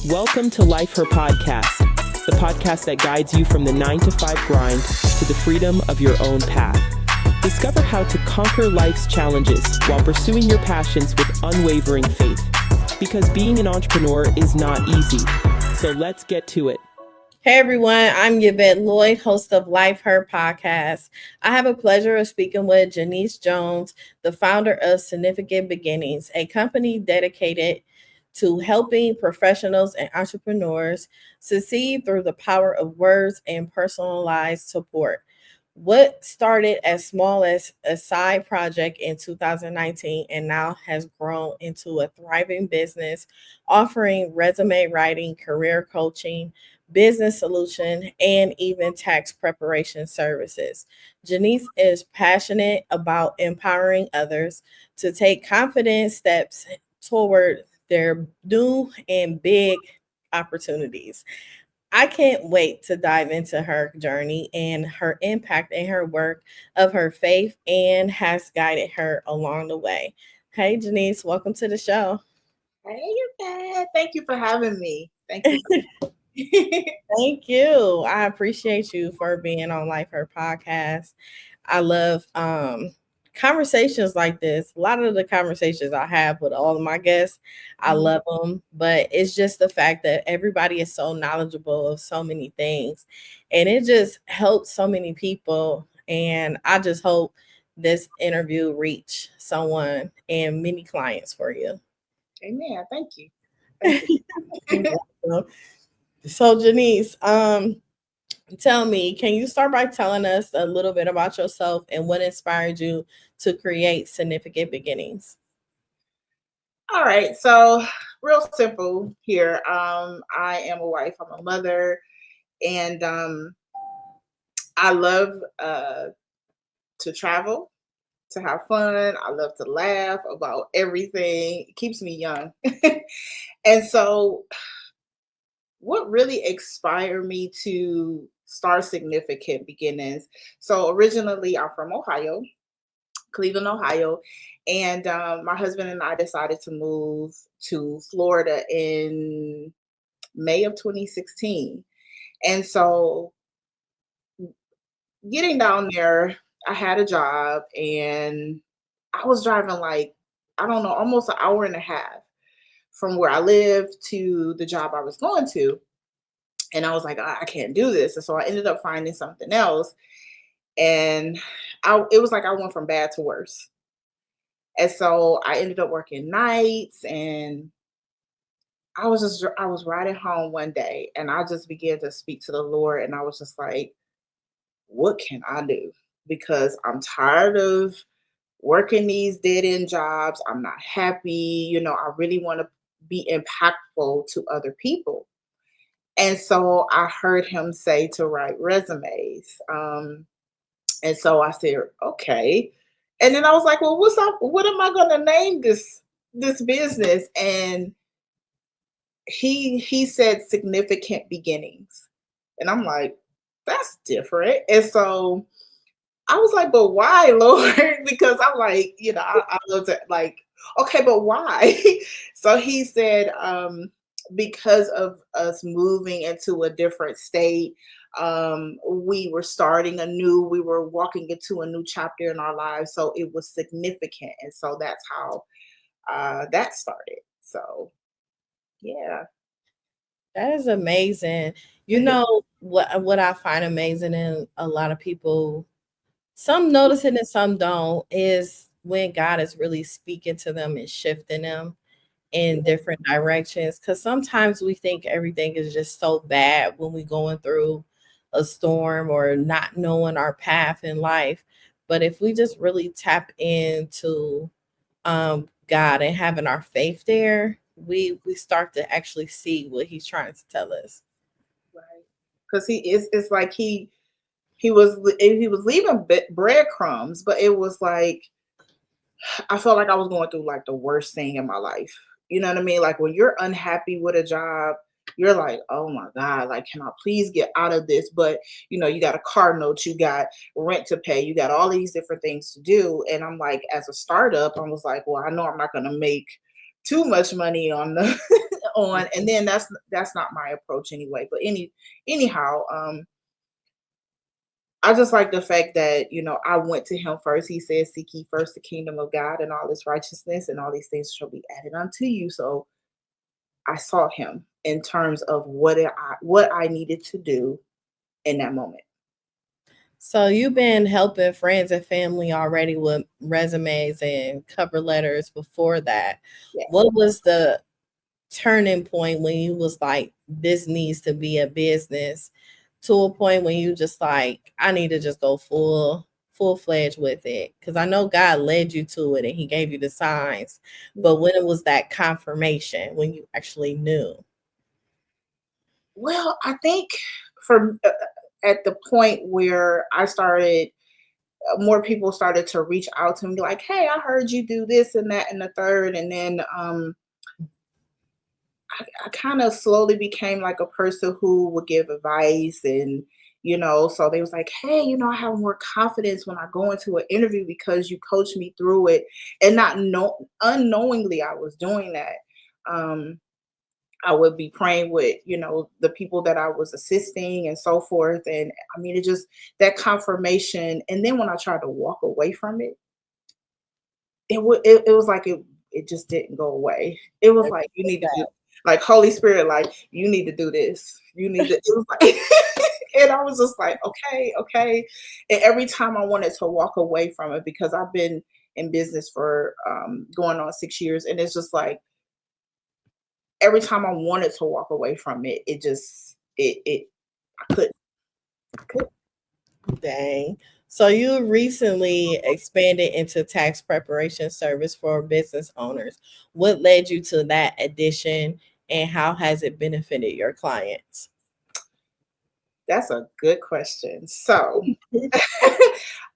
Welcome to Life Her Podcast, the podcast that guides you from the 9-to-5 grind to the freedom of your own path. Discover how to conquer life's challenges while pursuing your passions with unwavering faith. Because being an entrepreneur is not easy. So let's get to it. Hey everyone, I'm Yvette Lloyd, host of Life Her Podcast. I have a pleasure of speaking with Jenece Jones, the founder of Significant Beginnings, a company dedicated to helping professionals and entrepreneurs succeed through the power of words and personalized support. What started as small as a side project in 2019 and now has grown into a thriving business offering resume writing, career coaching, business solution, and even tax preparation services. Jenece is passionate about empowering others to take confident steps toward their new and big opportunities. I can't wait to dive into her journey and her impact and her work of her faith and has guided her along the way. Hey, Jenece, welcome to the show. Hey, you guys. Thank you for having me. Thank you. Thank you. I appreciate you for being on Life Her Podcast. I love conversations like this. A lot of the conversations I have with all of my guests, I love them, but it's just the fact that everybody is so knowledgeable of so many things, and it just helps so many people. And I just hope this interview reach someone and many clients for you. Amen. Thank you. Thank you. So Jenece, tell me, can you start by telling us a little bit about yourself and what inspired you to create Significant Beginnings? All right. So, real simple here. I am a wife. I'm a mother, and I love to travel, to have fun. I love to laugh about everything. It keeps me young, and so what really inspired me to start Significant Beginnings. So originally, I'm from Ohio, Cleveland, Ohio, and my husband and I decided to move to Florida in May of 2016. And so, getting down there, I had a job, and I was driving like, I don't know, almost an hour and a half from where I lived to the job I was going to. And I was like, I can't do this. And so I ended up finding something else. And it was like I went from bad to worse. And so I ended up working nights, and I was riding home one day, and I just began to speak to the Lord, and I was just like, what can I do? Because I'm tired of working these dead end jobs. I'm not happy. I really want to be impactful to other people. And so I heard him say to write resumes. And so I said, okay. And then I was like, well, what's up? What am I going to name this business? And he said Significant Beginnings. And I'm like, that's different. And so I was like, but why, Lord? Because I'm like, I looked at like, okay, but why? So he said, because of us moving into a different state, we were starting we were walking into a new chapter in our lives. So it was significant. And so that's how that started. So, yeah. That is amazing. You know what I find amazing, and a lot of people, some notice it and some don't, is when God is really speaking to them and shifting them in different directions. Because sometimes we think everything is just so bad when we're going through a storm or not knowing our path in life. But if we just really tap into God and having our faith there, we start to actually see what He's trying to tell us. Right. Because it's like he was leaving breadcrumbs, but it was like I felt like I was going through like the worst thing in my life. You know what I mean? Like when you're unhappy with a job, you're like, oh my God, like, can I please get out of this? But you got a car note, you got rent to pay, you got all these different things to do. And I'm like, as a startup, I was like, well, I know I'm not gonna make too much money on the on, and then that's not my approach anyway. But anyhow, I just like the fact that, I went to him first. He said, seek ye first the kingdom of God and all this righteousness, and all these things shall be added unto you. So I sought him in terms of what I needed to do in that moment. So you've been helping friends and family already with resumes and cover letters before that. Yeah. What was the turning point when you was like, this needs to be a business, to a point when you just like, I need to just go full-fledged with it? Because I know God led you to it and he gave you the signs, but when it was that confirmation, when you actually knew? Well, I think for at the point where I started, more people started to reach out to me like, hey, I heard you do this and that and the third. And then I kind of slowly became like a person who would give advice, and so they was like, hey, I have more confidence when I go into an interview because you coached me through it. And not unknowingly I was doing that. I would be praying with, the people that I was assisting and so forth. And I mean, it just, that confirmation. And then when I tried to walk away from it, it was like, it just didn't go away. It was like, you need to do, like Holy Spirit, like, you need to do this. You need to, it was like, and I was just like, okay. And every time I wanted to walk away from it, because I've been in business for going on 6 years. And it's just like, every time I wanted to walk away from it, it just, I couldn't. Dang. So you recently expanded into tax preparation service for business owners. What led you to that addition, and how has it benefited your clients? That's a good question. So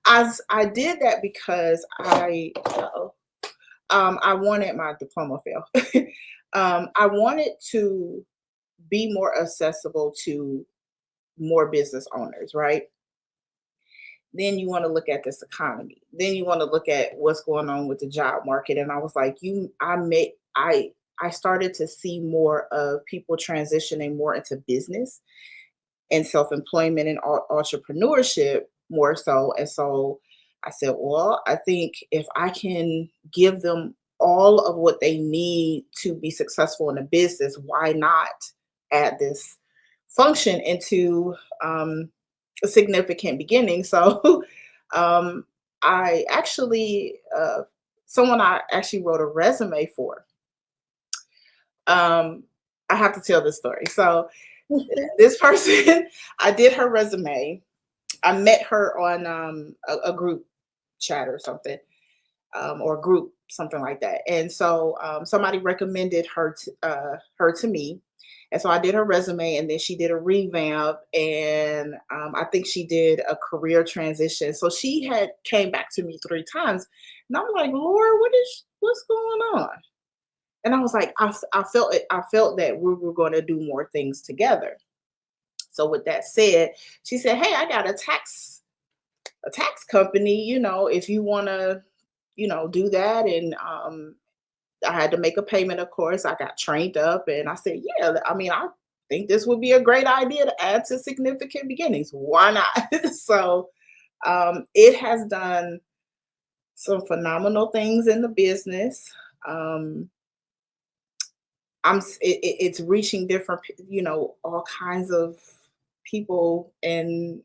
I did that because I wanted my diploma fail. I wanted to be more accessible to more business owners, right? Then you want to look at this economy. Then you want to look at what's going on with the job market. And I was like, I started to see more of people transitioning more into business and self-employment and entrepreneurship more so. And so I said, well, I think if I can give them all of what they need to be successful in a business, why not add this function into a significant beginning? So I actually, someone I actually wrote a resume for. I have to tell this story. So this person, I did her resume. I met her on a group chat or something, or group, something like that. And so somebody recommended her to me. And so I did her resume, and then she did a revamp, and I think she did a career transition. So she had came back to me 3 times, and I'm like, Lord, what's going on? And I was like, I felt it. I felt that we were going to do more things together. So with that said, she said, hey, I got a tax company, if you want to, do that. And I had to make a payment, of course. I got trained up, and I said, yeah, I mean, I think this would be a great idea to add to significant beginnings. Why not? So it has done some phenomenal things in the business. It's reaching different, all kinds of people, and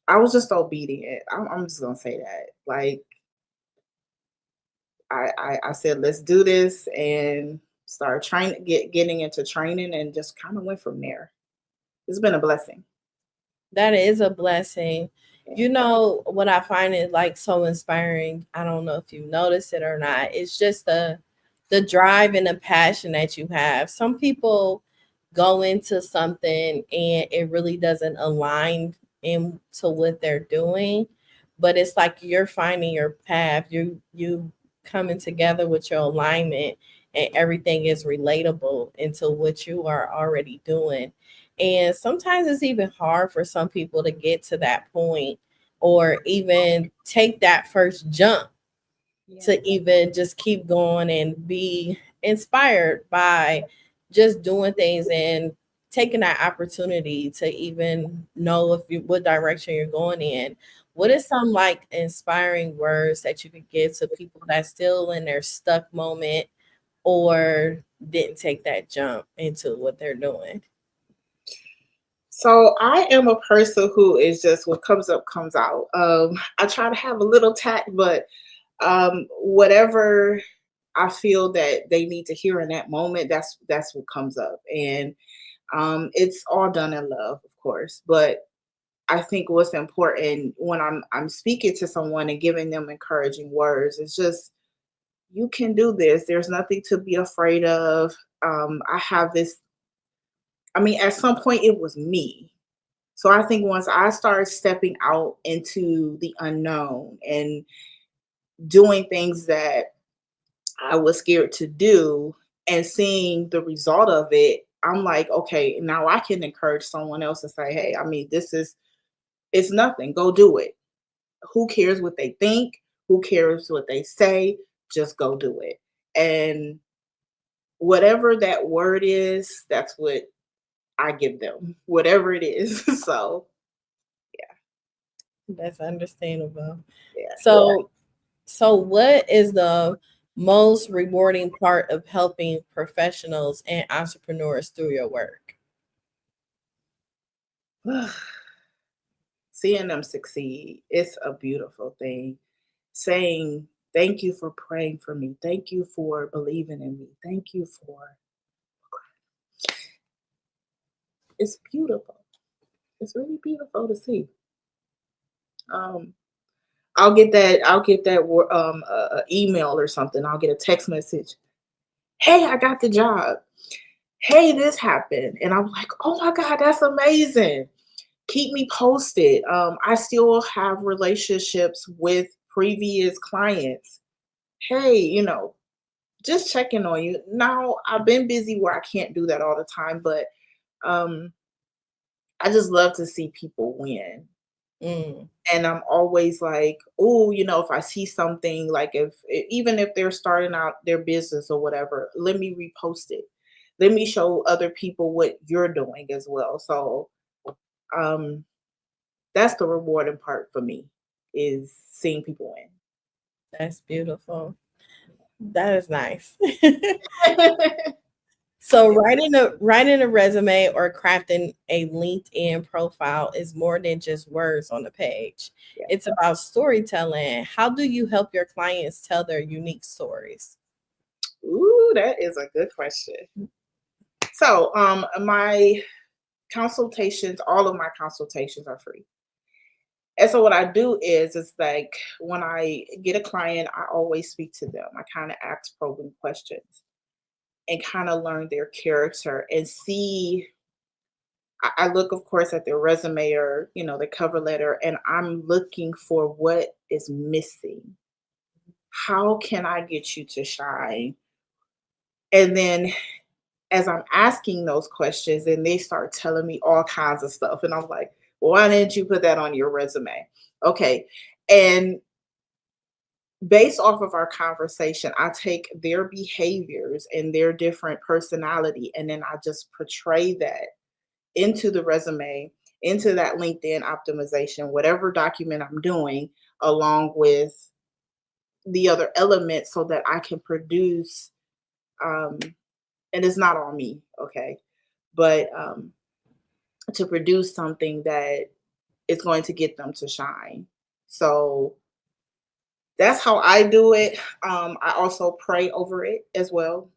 I was just obedient. I'm just gonna say that. Like I said, let's do this, and start getting into training, and just kind of went from there. It's been a blessing. That is a blessing. You know what I find it like so inspiring? I don't know if you notice it or not. It's just the drive and the passion that you have. Some people go into something and it really doesn't align into what they're doing, but it's like you're finding your path. You coming together with your alignment, and everything is relatable into what you are already doing. And sometimes it's even hard for some people to get to that point, or even take that first jump to even just keep going and be inspired by just doing things and taking that opportunity to even know if you what direction you're going in. What is some like inspiring words that you could give to people that's still in their stuck moment or didn't take that jump into what they're doing? So I am a person who is just what comes up comes out. I try to have a little tact, but whatever I feel that they need to hear in that moment, that's what comes up, and it's all done in love, of course. But I think what's important when I'm speaking to someone and giving them encouraging words is just you can do this. There's nothing to be afraid of. I have this. I mean, at some point, it was me. So I think once I started stepping out into the unknown and doing things that I was scared to do and seeing the result of it, I'm like, okay, now I can encourage someone else and say, hey, I mean, it's nothing. Go do it. Who cares what they think? Who cares what they say? Just go do it. And whatever that word is, that's what I give them, whatever it is. So, That's understandable. yeah. So what is the most rewarding part of helping professionals and entrepreneurs through your work? Seeing them succeed, it's a beautiful thing. Saying, thank you for praying for me. Thank you for believing in me. Thank you for, it's beautiful. It's really beautiful to see. Um, I'll get that email or something. I'll get a text message. Hey, I got the job. Hey, this happened. And I'm like, oh my God, that's amazing. Keep me posted. I still have relationships with previous clients. Hey, just checking on you. Now, I've been busy where I can't do that all the time, but um, I just love to see people win. Mm, And I'm always like, oh, if I see something, like even if they're starting out their business or whatever, let me repost it. Let me show other people what you're doing as well. So um, that's the rewarding part for me is seeing people that's beautiful. That is nice. win. So writing a resume or crafting a LinkedIn profile is more than just words on the page. Yeah. It's about storytelling. How do you help your clients tell their unique stories? Ooh, that is a good question. So, my consultations, all of my consultations are free. And so what I do is like when I get a client, I always speak to them. I kind of ask probing questions and kind of learn their character and see. I look, of course, at their resume or their cover letter, and I'm looking for what is missing. How can I get you to shine? And then as I'm asking those questions, and they start telling me all kinds of stuff, and I'm like, well, why didn't you put that on your resume? Okay. And based off of our conversation, I take their behaviors and their different personality, and then I just portray that into the resume, into that LinkedIn optimization, whatever document I'm doing, along with the other elements so that I can produce, and it's not on me, okay, but to produce something that is going to get them to shine. So that's how I do it. I also pray over it as well.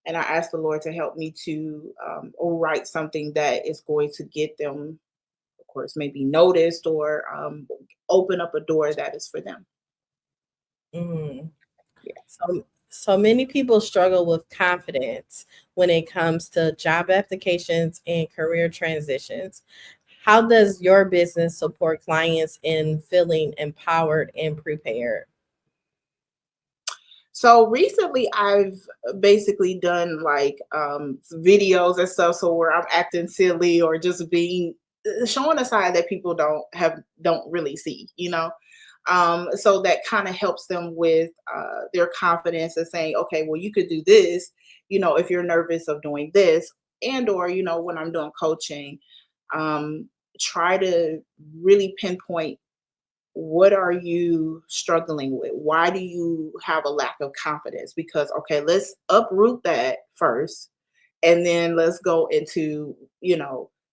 And I ask the Lord to help me to write something that is going to get them, of course, maybe noticed or open up a door that is for them. Mm. Yeah. So many people struggle with confidence when it comes to job applications and career transitions. How does your business support clients in feeling empowered and prepared? So recently I've basically done like videos and stuff so where I'm acting silly or just being showing a side that people don't really see. So that kind of helps them with their confidence and saying, okay, well, you could do this, if you're nervous of doing this. And or, when I'm doing coaching, try to really pinpoint, what are you struggling with? Why do you have a lack of confidence? Because, okay, let's uproot that first, and then let's go into,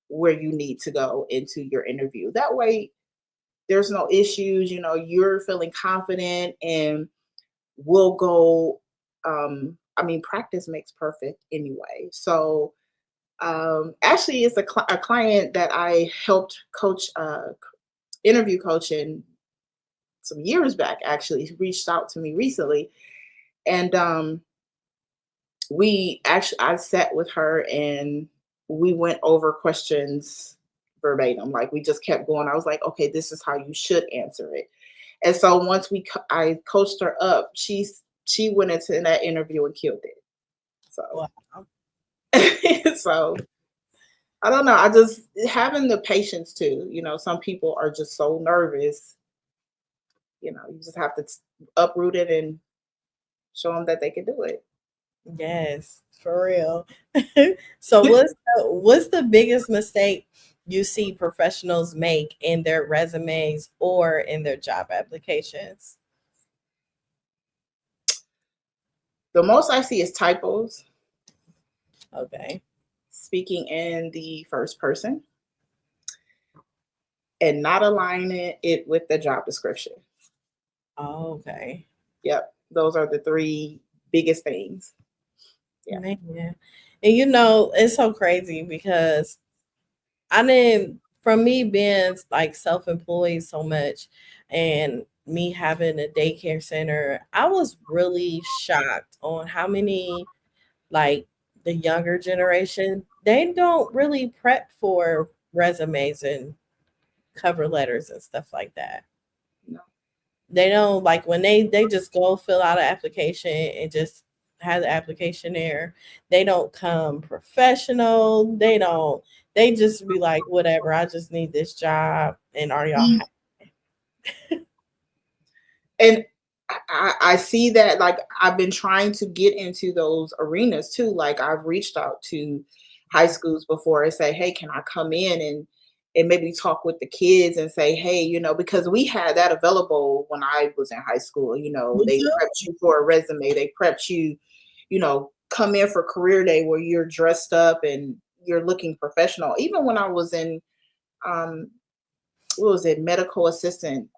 where you need to go into your interview. That way, there's no issues, you're feeling confident, and we'll go. Practice makes perfect anyway. So, actually, it's a client that I helped coach, interview coaching some years back. Actually, he reached out to me recently, and I sat with her and we went over questions verbatim. Like, we just kept going. I was like, okay, this is how you should answer it. And so once I coached her up, she went into that interview and killed it. So, Wow. so I don't know. I just having the patience too. Some people are just so nervous. You just have to uproot it and show them that they can do it. Yes, for real. So what's the biggest mistake you see professionals make in their resumes or in their job applications? The most I see is typos, Okay. speaking in the first person, and not aligning it with the job description. Oh, okay. Yep. Those are the three biggest things. Yeah. Man. And it's so crazy because from me being like self-employed so much and me having a daycare center, I was really shocked on how many, like, the younger generation, they don't really prep for resumes and cover letters and stuff like that. No. They don't, like, when they just go fill out an application and just have the application there. They don't come professional. They just be like, whatever, I just need this job. And are y'all Mm. And I see that, like, I've been trying to get into those arenas too. Like, I've reached out to high schools before and say, hey, can I come in and maybe talk with the kids and say, hey, because we had that available when I was in high school. They prepped you for a resume. They prepped you, come in for career day where you're dressed up and you're looking professional. Even when I was in, what was it, medical assistant,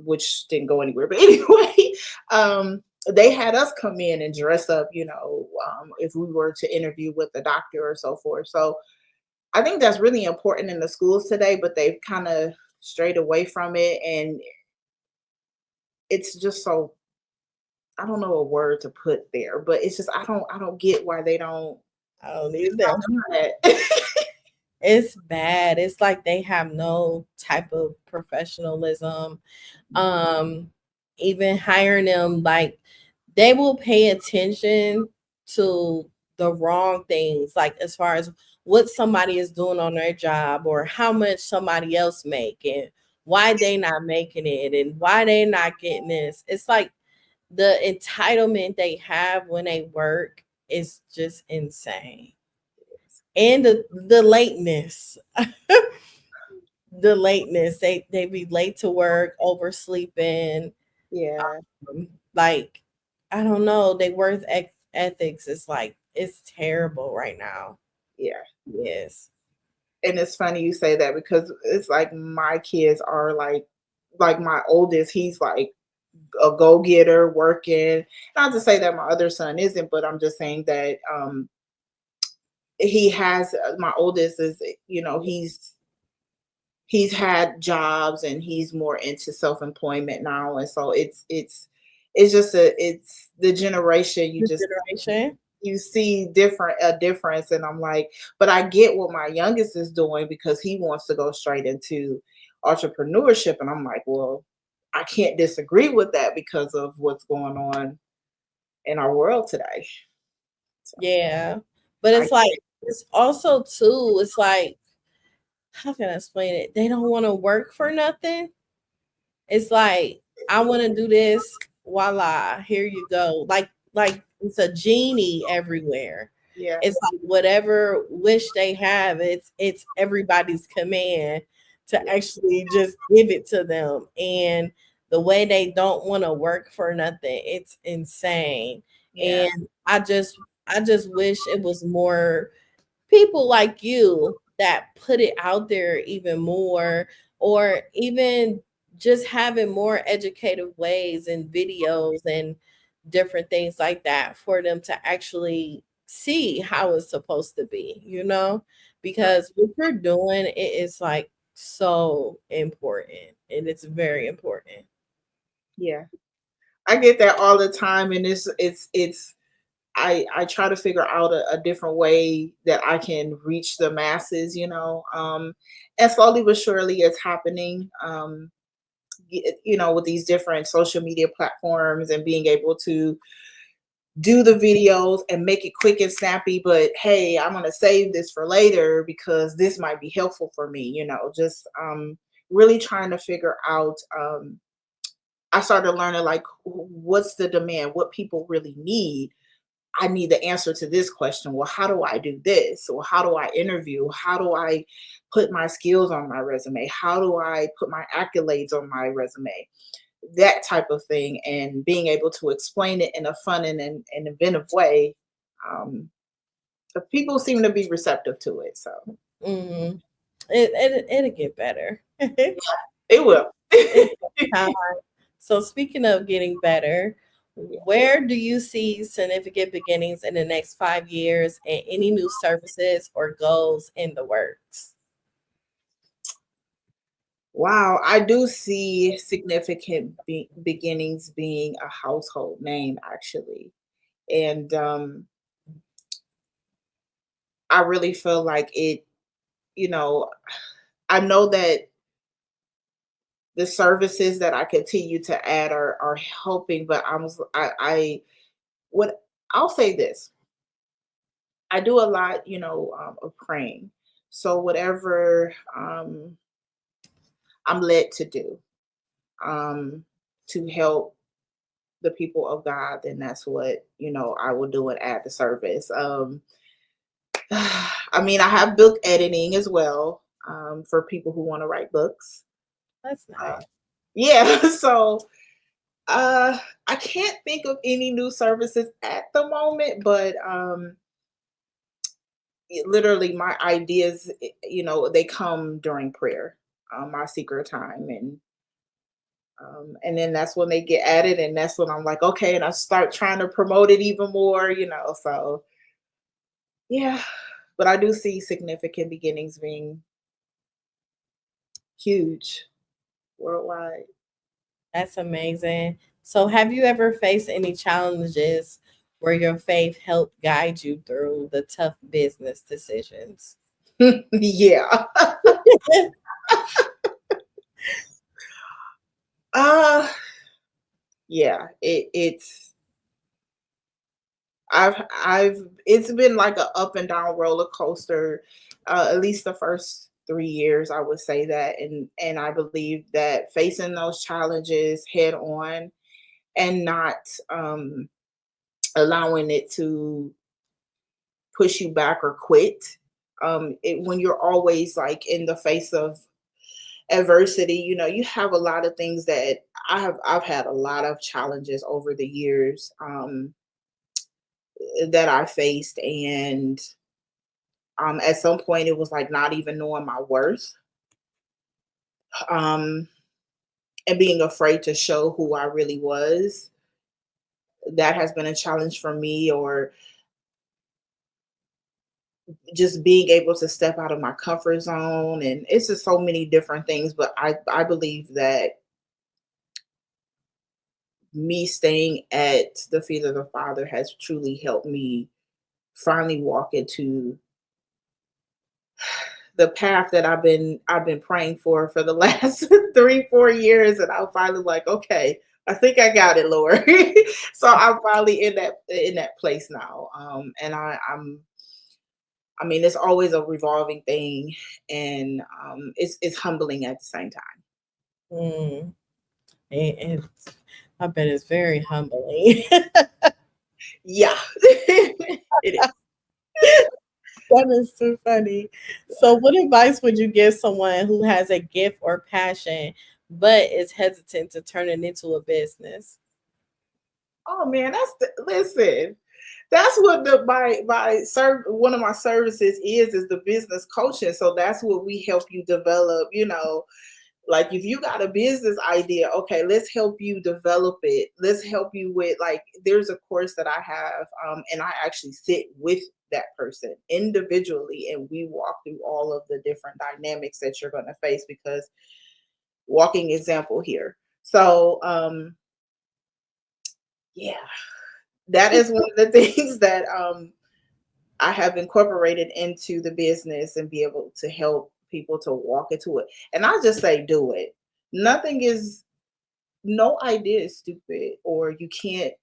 which didn't go anywhere. But anyway, they had us come in and dress up, if we were to interview with the doctor or so forth. So I think that's really important in the schools today, but they've kind of strayed away from it. And it's just so, I don't know a word to put there, but it's just, I don't get why they don't. I don't need that. It's bad. It's like they have no type of professionalism. Even hiring them, like, they will pay attention to the wrong things, like as far as what somebody is doing on their job or how much somebody else make and why they not making it and why they not getting this. It's like the entitlement they have when they work is just insane. And the lateness. The lateness. They be late to work, oversleeping. Yeah. Like, I don't know. They work ethics is like, it's terrible right now. Yeah. Yes. And it's funny you say that, because it's like my kids are like my oldest, he's like a go-getter working. Not to say that my other son isn't, but I'm just saying that he has, my oldest is, he's had jobs and he's more into self-employment now. And so it's just it's the generation, you see a difference. And I'm like, but I get what my youngest is doing because he wants to go straight into entrepreneurship. And I'm like, well, I can't disagree with that because of what's going on in our world today. So, yeah. But it's like, it's also too, it's like, how can I explain it? They don't want to work for nothing. It's like I want to do this. Voila, here you go. Like it's a genie everywhere. Yeah. It's like whatever wish they have, it's everybody's command to Yeah. actually just give it to them. And the way they don't want to work for nothing, it's insane. Yeah. And I just wish it was more people like you that put it out there even more, or even just having more educative ways and videos and different things like that for them to actually see how it's supposed to be, because what you're doing, it is like so important, and it's very important. Yeah. I get that all the time, and it's I try to figure out a different way that I can reach the masses, and slowly but surely it's happening. With these different social media platforms and being able to do the videos and make it quick and snappy, but hey, I'm going to save this for later because this might be helpful for me, just really trying to figure out. I started learning like what's the demand, what people really need. I need the answer to this question. Well, how do I do this? Or how do I interview? How do I put my skills on my resume? How do I put my accolades on my resume? That type of thing. And being able to explain it in a fun and inventive way. Um, People seem to be receptive to it. So Hmm. It'll get better. it will. It's time. So speaking of getting better, where do you see significant beginnings in the next 5 years, and any new services or goals in the works? Wow, I do see significant beginnings being a household name, actually. And I really feel like you know, I know that the services that I continue to add are helping, but I what I'll say this. I do a lot, of praying. So whatever I'm led to do to help the people of God, then that's what, I will do and add the service. I mean, I have book editing as well for people who want to write books. That's Uh, nice. yeah, so I can't think of any new services at the moment, but literally my ideas, they come during prayer, my secret time, and then that's when they get added, and that's when I'm like, okay, and I start trying to promote it even more, So yeah, but I do see significant beginnings being huge worldwide. That's amazing. So have you ever faced any challenges where your faith helped guide you through the tough business decisions? Yeah. Uh yeah, it's I've it's been like a up and down roller coaster. At least the first 3 years, I would say that, and I believe that facing those challenges head on and not allowing it to push you back or quit. When you're always like in the face of adversity, you have a lot of things that I've had a lot of challenges over the years that I faced, and at some point it was like not even knowing my worth, um, and being afraid to show who I really was. That has been a challenge for me, or just being able to step out of my comfort zone, and it's just so many different things. But I believe that me staying at the feet of the Father has truly helped me finally walk into the path that I've been praying for the last 3-4 years, and I'm finally like, okay, I think I got it, Lord. So I'm finally in that place now, and I mean, it's always a revolving thing, and it's humbling at the same time. Mm. And I bet it's very humbling. Yeah. It is. That is too funny. So, what advice would you give someone who has a gift or passion but is hesitant to turn it into a business? Oh man, listen. That's what one of my services is the business coaching. So that's what we help you develop, like if you got a business idea, okay, let's help you develop it. Let's help you with, like, there's a course that I have, and I actually sit with that person individually and we walk through all of the different dynamics that you're going to face, because walking example here. So yeah, that is one of the things that I have incorporated into the business and be able to help people to walk into it. And I just say, do it. Nothing is, no idea is stupid, or you can't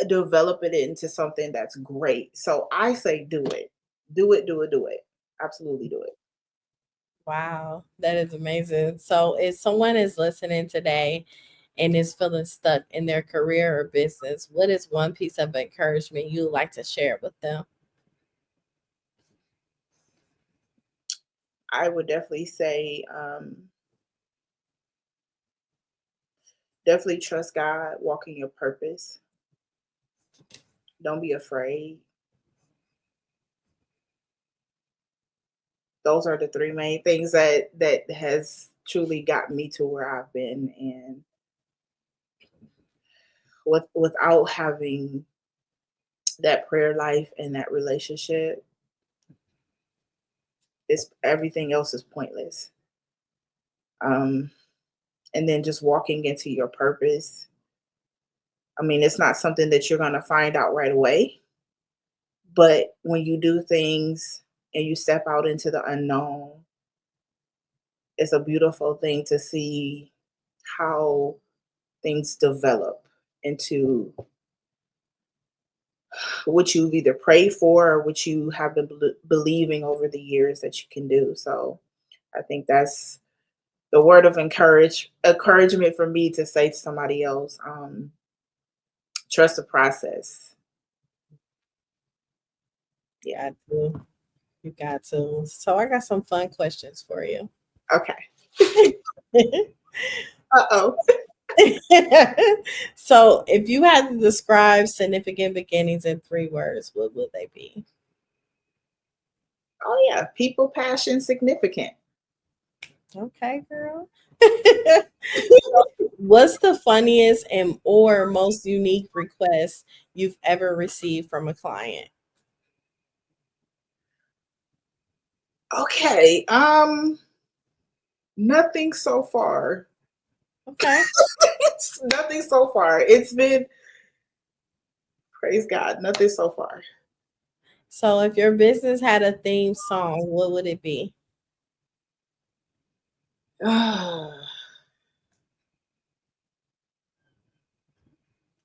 develop it into something that's great. So I say, do it. Do it, do it, do it. Absolutely do it. Wow, that is amazing. So, if someone is listening today and is feeling stuck in their career or business, what is one piece of encouragement you would like to share with them? I would definitely say, definitely trust God, walk in your purpose. Don't be afraid. Those are the three main things that has truly gotten me to where I've been. And without having that prayer life and that relationship, it's everything else is pointless. Um, and then just walking into your purpose. I mean, it's not something that you're gonna find out right away, but when you do things and you step out into the unknown, it's a beautiful thing to see how things develop into what you've either prayed for or what you have been believing over the years that you can do. So I think that's the word of encouragement for me to say to somebody else. Trust the process. Yeah. Got to. You got to. So, I got some fun questions for you. Okay. Uh-oh. So, if you had to describe significant beginnings in 3 words, what would they be? Oh yeah. People, passion, significant. Okay, girl. What's the funniest and or most unique request you've ever received from a client? Okay. Nothing so far. Okay. Nothing so far. It's been, praise God, nothing so far. So, if your business had a theme song, what would it be?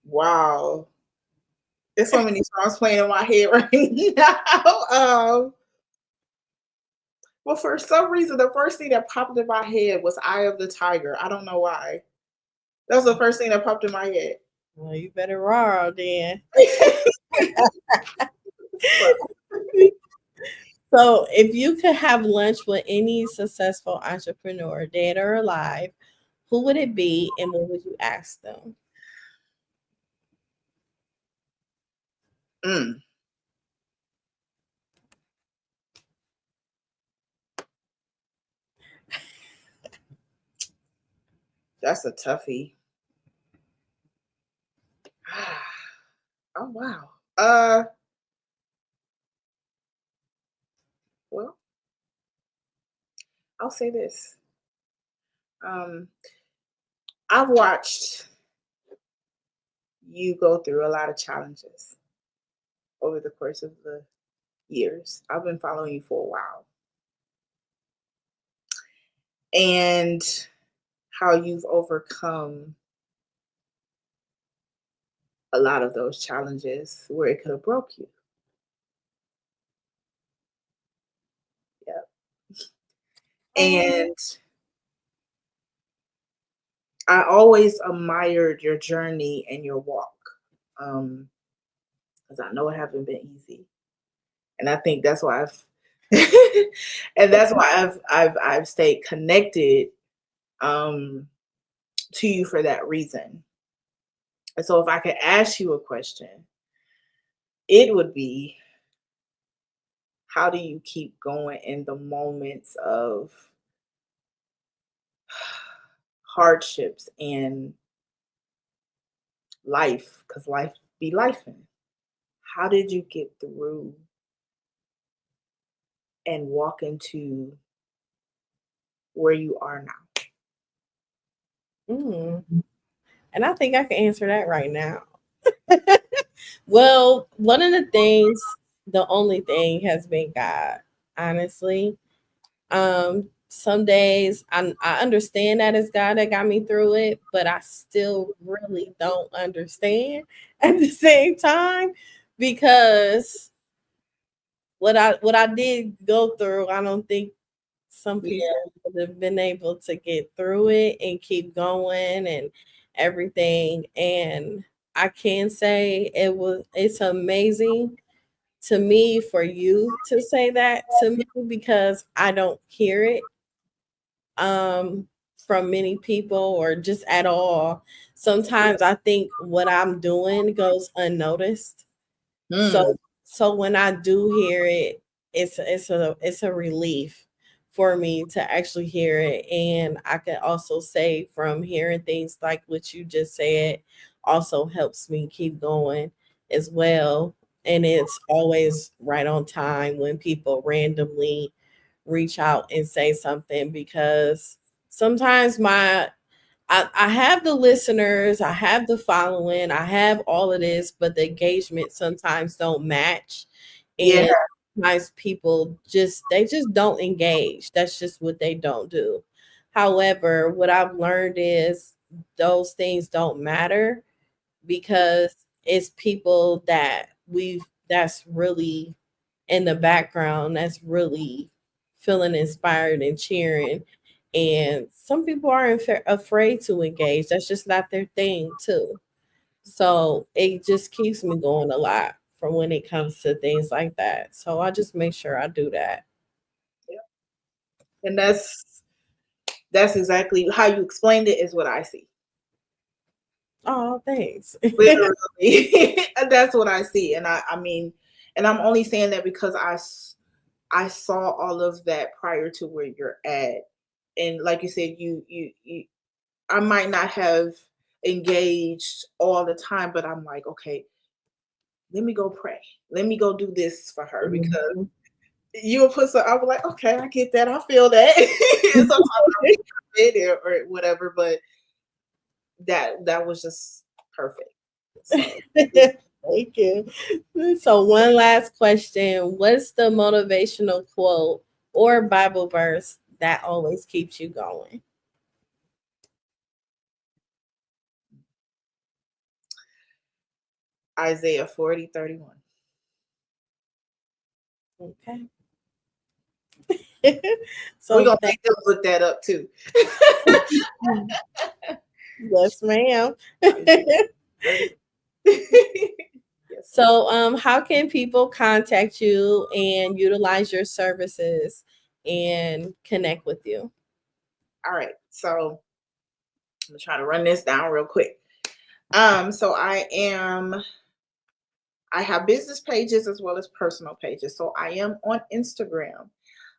Wow. There's so many songs playing in my head right now. Well, for some reason, the first thing that popped in my head was Eye of the Tiger. I don't know why. That was the first thing that popped in my head. Well, you better roar then. So, if you could have lunch with any successful entrepreneur, dead or alive, who would it be and what would you ask them? Mm, that's a toughie. Oh wow. Well, I'll say this. Um, I've watched you go through a lot of challenges over the course of the years. I've been following you for a while. And how you've overcome a lot of those challenges where it could have broke you. Yeah. Oh, And I always admired your journey and your walk, because I know it haven't been easy, and I think that's why I've stayed connected to you for that reason. And so, if I could ask you a question, it would be, how do you keep going in the moments of hardships in life? Because life be lifing. How did you get through and walk into where you are now? And I think I can answer that right now. Well, one of the things, the only thing has been God, honestly. Some days I understand that it's God that got me through it, but I still really don't understand at the same time, because what I did go through, I don't think some Yeah. people would have been able to get through it and keep going and everything. And I can say it's amazing to me for you to say that to me, because I don't hear it um from many people or just at all. Sometimes I think what I'm doing goes unnoticed. So Mm. so when I do hear it, it's a relief for me to actually hear it. And I can also say from hearing things like what you just said also helps me keep going as well. And it's always right on time when people randomly reach out and say something, because sometimes I have the listeners, I have the following, I have all of this, but the engagement sometimes don't match. Yeah. And sometimes people just don't engage. That's just what they don't do. However, what I've learned is those things don't matter, because it's people that's really in the background, that's really feeling inspired and cheering. And some people are afraid to engage. That's just not their thing, too. So it just keeps me going a lot from when it comes to things like that. So I just make sure I do that. And that's exactly how you explained it, is what I see. Oh, thanks. Literally. That's what I see. And I mean, and I'm only saying that because I saw all of that prior to where you're at. And like you said, you I might not have engaged all the time, but I'm like, okay, let me go pray. Let me go do this for her, because Mhm. you will put some, I was like, okay, I get that. I feel that. And sometimes I read it or whatever, but that was just perfect. So Thank you. So, one last question. What's the motivational quote or Bible verse that always keeps you going? Isaiah 40:31. Okay. We're So, gonna make them look that up too. yes, ma'am. Isaiah 30. Yes, ma'am. So, how can people contact you and utilize your services and connect with you? All right. So I'm gonna try to run this down real quick. So I have business pages as well as personal pages. So I am on Instagram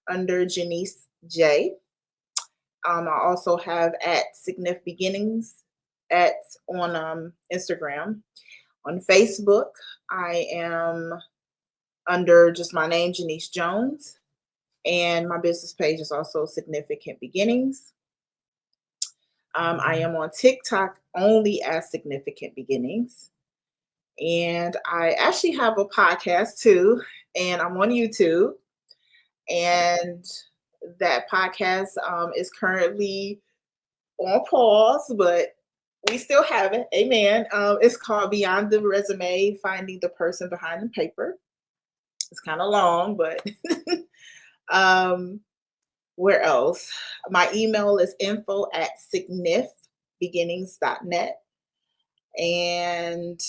under Jenece J. I also have at Significant Beginnings at on Instagram. On Facebook, I am under just my name, Jenece Jones, and my business page is also Significant Beginnings. I am on TikTok only as Significant Beginnings. And I actually have a podcast too, and I'm on YouTube. And that podcast is currently on pause, but we still have it. Amen. It's called Beyond the Resume, Finding the Person Behind the Paper. It's kind of long, but um, where else? My email is info@signifbeginnings.com. entrepreneurship.beginnings.net. And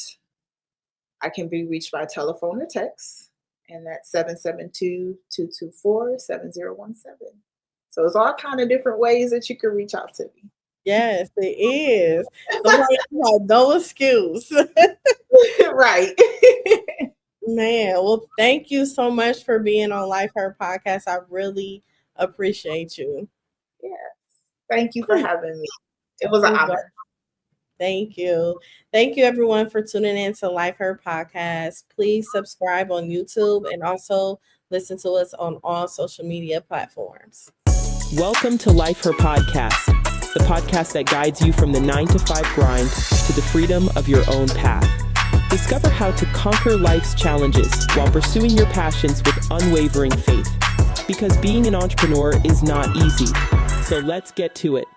I can be reached by telephone or text, and that's 772-224-7017. So it's all kind of different ways that you can reach out to me. Yes, it is. So like, you have no excuse. Right. Man, well, thank you so much for being on Life Her Podcast. I really appreciate you. Yes. Thank you for having me. It was an honor. Thank you. Thank you, everyone, for tuning in to Life Her Podcast. Please subscribe on YouTube and also listen to us on all social media platforms. Welcome to Life Her Podcast, the podcast that guides you from the 9-to-5 grind to the freedom of your own path. Discover how to conquer life's challenges while pursuing your passions with unwavering faith. Because being an entrepreneur is not easy. So let's get to it.